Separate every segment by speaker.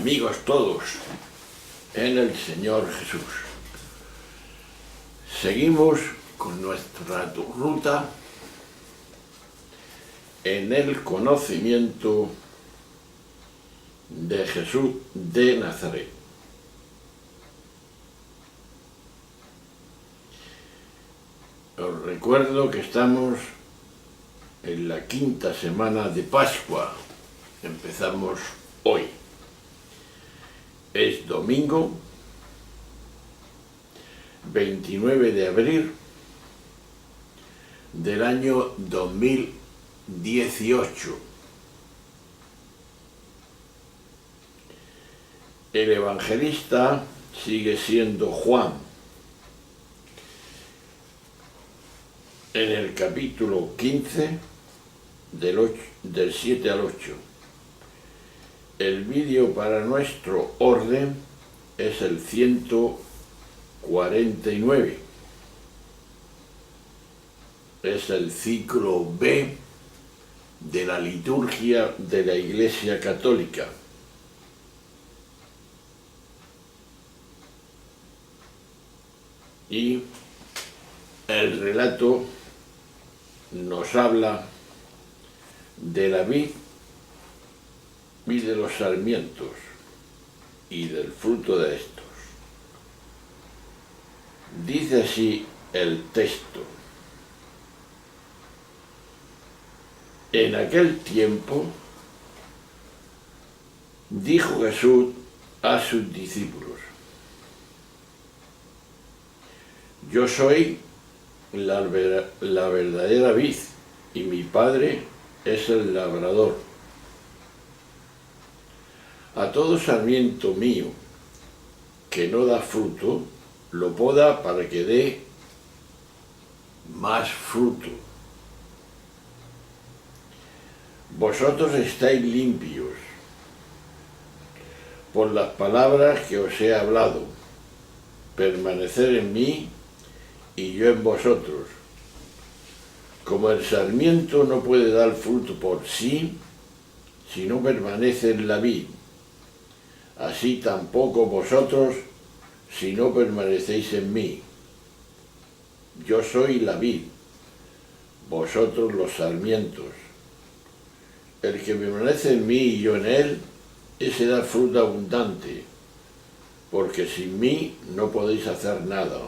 Speaker 1: amigos todos en el Señor Jesús. Seguimos con nuestra ruta en el conocimiento de Jesús de Nazaret. Os recuerdo que estamos en la quinta semana de Pascua. Empezamos hoy. Es domingo 29 de abril del año 2018. El evangelista sigue siendo Juan. En el capítulo 15, del 7 al 8. El vídeo para nuestro orden es el 149. Es el ciclo B de la liturgia de la Iglesia Católica. Y el relato nos habla de la vid y de los sarmientos y del fruto de estos. Dice así el texto: en aquel tiempo dijo Jesús a sus discípulos: yo soy la verdadera vid y mi Padre es el labrador. A todo sarmiento mío que no da fruto, lo poda para que dé más fruto. Vosotros estáis limpios por las palabras que os he hablado. Permanecer en mí y yo en vosotros. Como el sarmiento no puede dar fruto por sí, si no permanece en la vid, así tampoco vosotros, si no permanecéis en mí. Yo soy la vid, vosotros los sarmientos. El que permanece en mí y yo en él, ese da fruto abundante, porque sin mí no podéis hacer nada.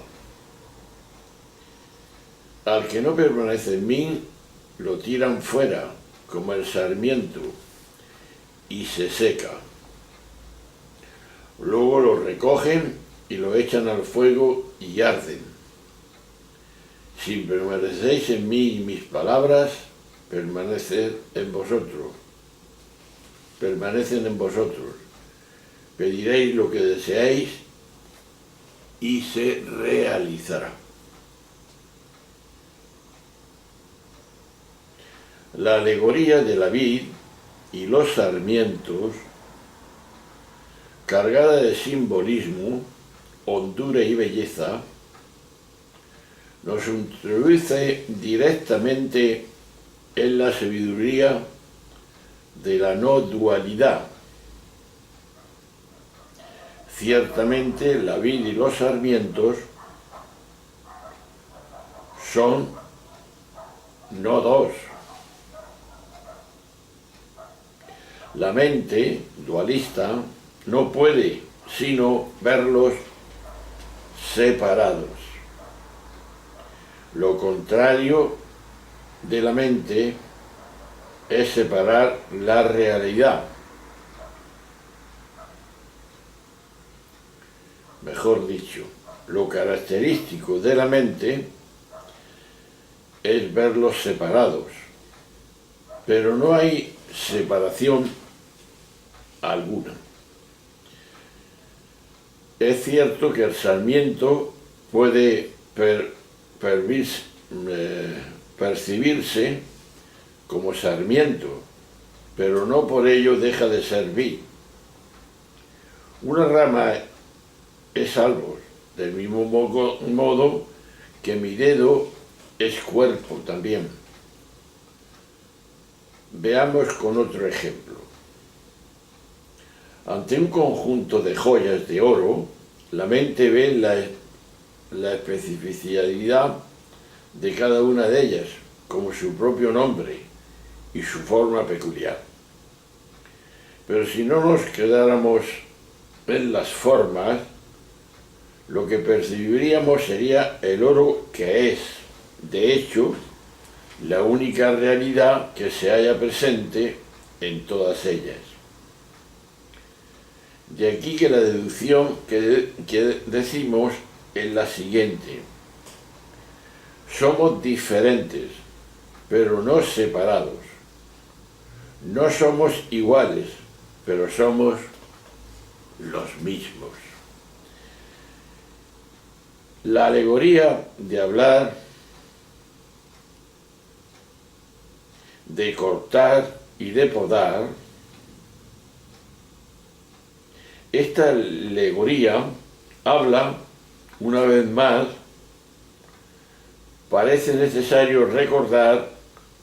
Speaker 1: Al que no permanece en mí, lo tiran fuera, como el sarmiento, y se seca. Luego lo recogen y lo echan al fuego y arden. Si permanecéis en mí y mis palabras, permanecen en vosotros. Pediréis lo que deseáis y se realizará. La alegoría de la vid y los sarmientos, cargada de simbolismo, hondura y belleza, nos introduce directamente en la sabiduría de la no dualidad. Ciertamente la vid y los sarmientos son no dos. La mente dualista no puede sino verlos separados. Lo contrario de la mente es separar la realidad. Mejor dicho, lo característico de la mente es verlos separados, pero no hay separación alguna. Es cierto que el sarmiento puede percibirse como sarmiento, pero no por ello deja de ser vid. Una rama es árbol, del mismo modo que mi dedo es cuerpo también. Veamos con otro ejemplo. Ante un conjunto de joyas de oro, la mente ve la especificidad de cada una de ellas, como su propio nombre y su forma peculiar. Pero si no nos quedáramos en las formas, lo que percibiríamos sería el oro que es, de hecho, la única realidad que se halla presente en todas ellas. De aquí que la deducción que decimos es la siguiente: somos diferentes, pero no separados. No somos iguales, pero somos los mismos. La alegoría de hablar, de cortar y de podar, esta alegoría habla, una vez más, parece necesario recordar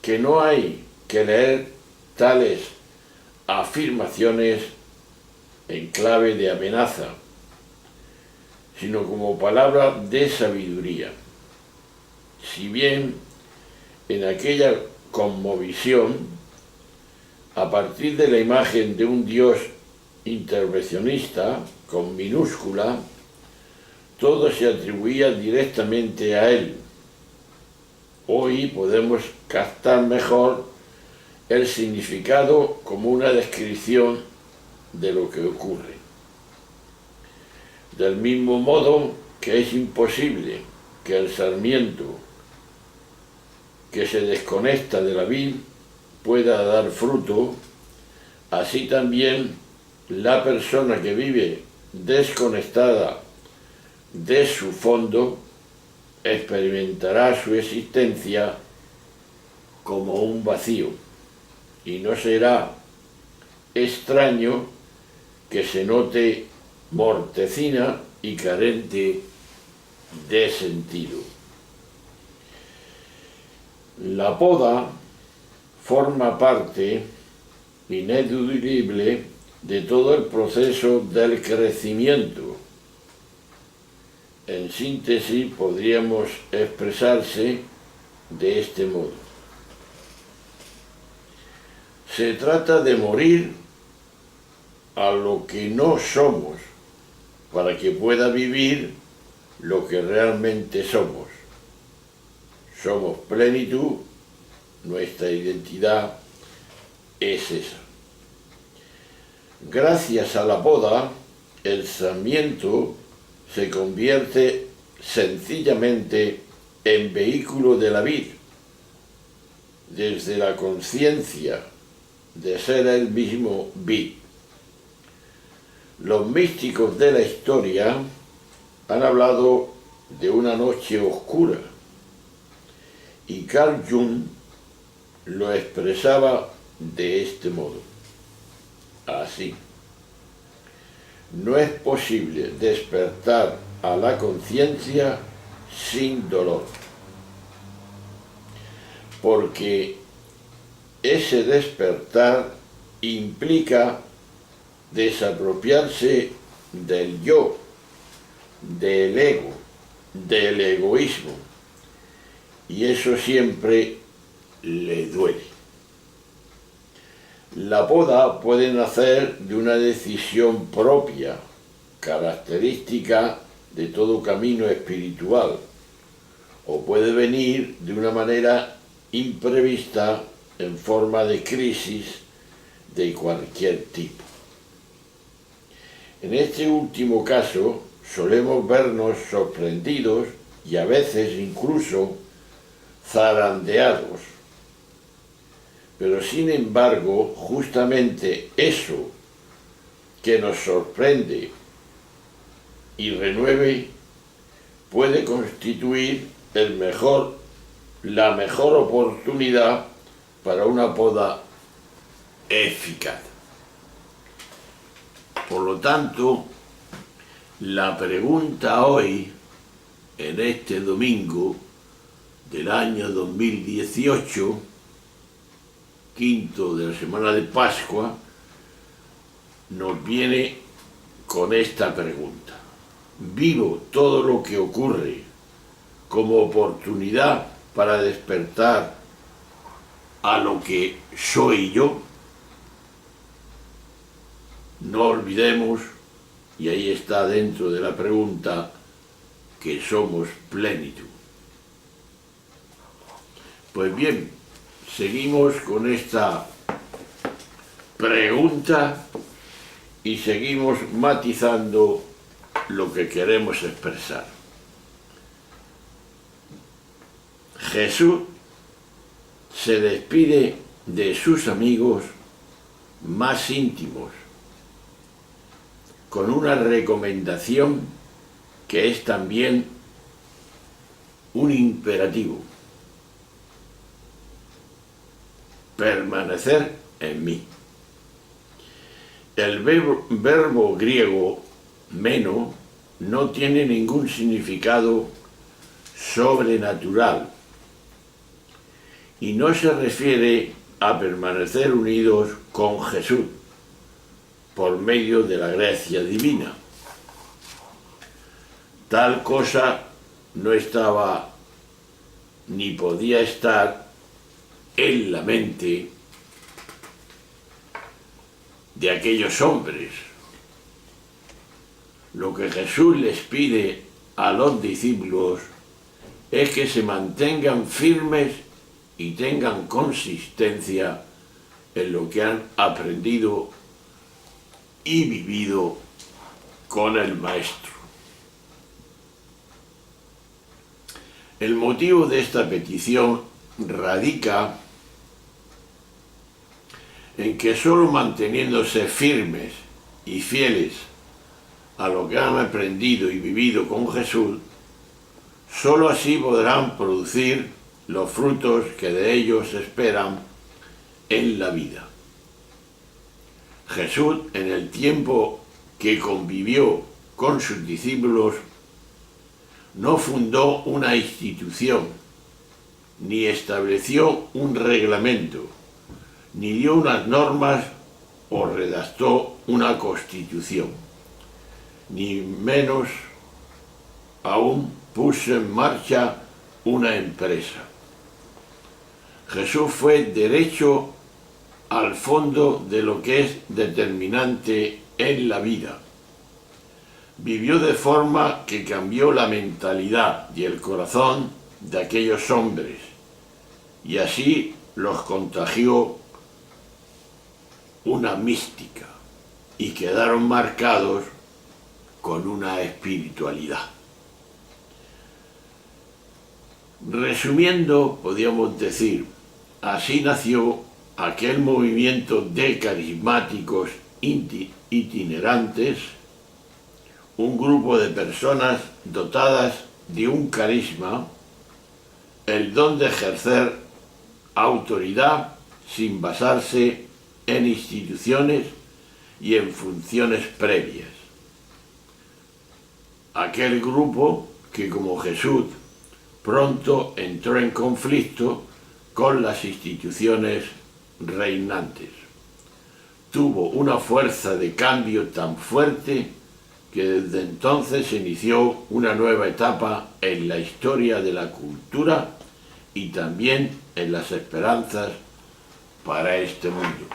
Speaker 1: que no hay que leer tales afirmaciones en clave de amenaza, sino como palabra de sabiduría. Si bien en aquella cosmovisión, a partir de la imagen de un Dios intervencionista, con minúscula, todo se atribuía directamente a él. Hoy podemos captar mejor el significado como una descripción de lo que ocurre. Del mismo modo que es imposible que el sarmiento que se desconecta de la vid pueda dar fruto, así también la persona que vive desconectada de su fondo experimentará su existencia como un vacío, y no será extraño que se note mortecina y carente de sentido. La poda forma parte ineludible de todo el proceso del crecimiento. En síntesis, podríamos expresarse de este modo: se trata de morir a lo que no somos, para que pueda vivir lo que realmente somos. Somos plenitud, nuestra identidad es esa. Gracias a la poda, el sarmiento se convierte sencillamente en vehículo de la vid, desde la conciencia de ser el mismo vid. Los místicos de la historia han hablado de una noche oscura, y Carl Jung lo expresaba de este modo, así: no es posible despertar a la conciencia sin dolor, porque ese despertar implica desapropiarse del yo, del ego, del egoísmo, y eso siempre le duele. La poda puede nacer de una decisión propia, característica de todo camino espiritual, o puede venir de una manera imprevista en forma de crisis de cualquier tipo. En este último caso, solemos vernos sorprendidos y a veces incluso zarandeados. Pero sin embargo, justamente eso que nos sorprende y renueve puede constituir la mejor oportunidad para una poda eficaz. Por lo tanto, la pregunta hoy, en este domingo del año 2018, quinto de la semana de Pascua, nos viene con esta pregunta. ¿Vivo todo lo que ocurre como oportunidad para despertar a lo que soy yo? No olvidemos, y ahí está dentro de la pregunta, que somos plenitud. Pues bien, seguimos con esta pregunta y seguimos matizando lo que queremos expresar. Jesús se despide de sus amigos más íntimos con una recomendación que es también un imperativo: permanecer en mí. El verbo griego meno no tiene ningún significado sobrenatural y no se refiere a permanecer unidos con Jesús por medio de la gracia divina. Tal cosa no estaba ni podía estar en la mente de aquellos hombres. Lo que Jesús les pide a los discípulos es que se mantengan firmes y tengan consistencia en lo que han aprendido y vivido con el Maestro. El motivo de esta petición radica en que solo manteniéndose firmes y fieles a lo que han aprendido y vivido con Jesús, solo así podrán producir los frutos que de ellos esperan en la vida. Jesús, en el tiempo que convivió con sus discípulos, no fundó una institución, ni estableció un reglamento, ni dio unas normas o redactó una constitución, ni menos aún puso en marcha una empresa. Jesús fue derecho al fondo de lo que es determinante en la vida. Vivió de forma que cambió la mentalidad y el corazón de aquellos hombres y así los contagió una mística y quedaron marcados con una espiritualidad. Resumiendo, podríamos decir, así nació aquel movimiento de carismáticos itinerantes, un grupo de personas dotadas de un carisma, el don de ejercer autoridad sin basarse en instituciones y en funciones previas. Aquel grupo que, como Jesús, pronto entró en conflicto con las instituciones reinantes. Tuvo una fuerza de cambio tan fuerte que desde entonces se inició una nueva etapa en la historia de la cultura y también en las esperanzas para este mundo.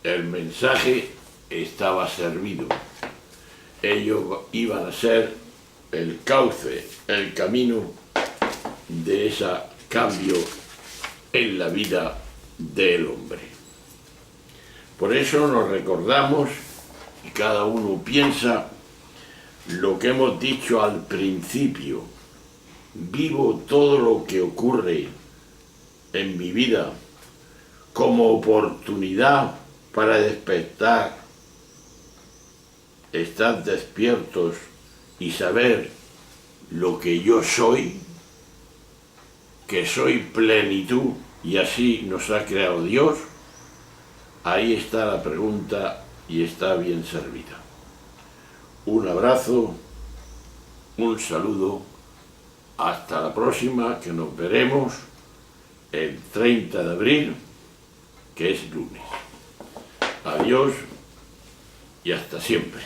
Speaker 1: El mensaje estaba servido. Ellos iban a ser el cauce, el camino de ese cambio en la vida del hombre. Por eso nos recordamos y cada uno piensa lo que hemos dicho al principio. Vivo todo lo que ocurre en mi vida como oportunidad para despertar, estar despiertos y saber lo que yo soy, que soy plenitud y así nos ha creado Dios. Ahí está la pregunta y está bien servida. Un abrazo, un saludo, hasta la próxima, que nos veremos el 30 de abril, que es lunes. Adiós y hasta siempre.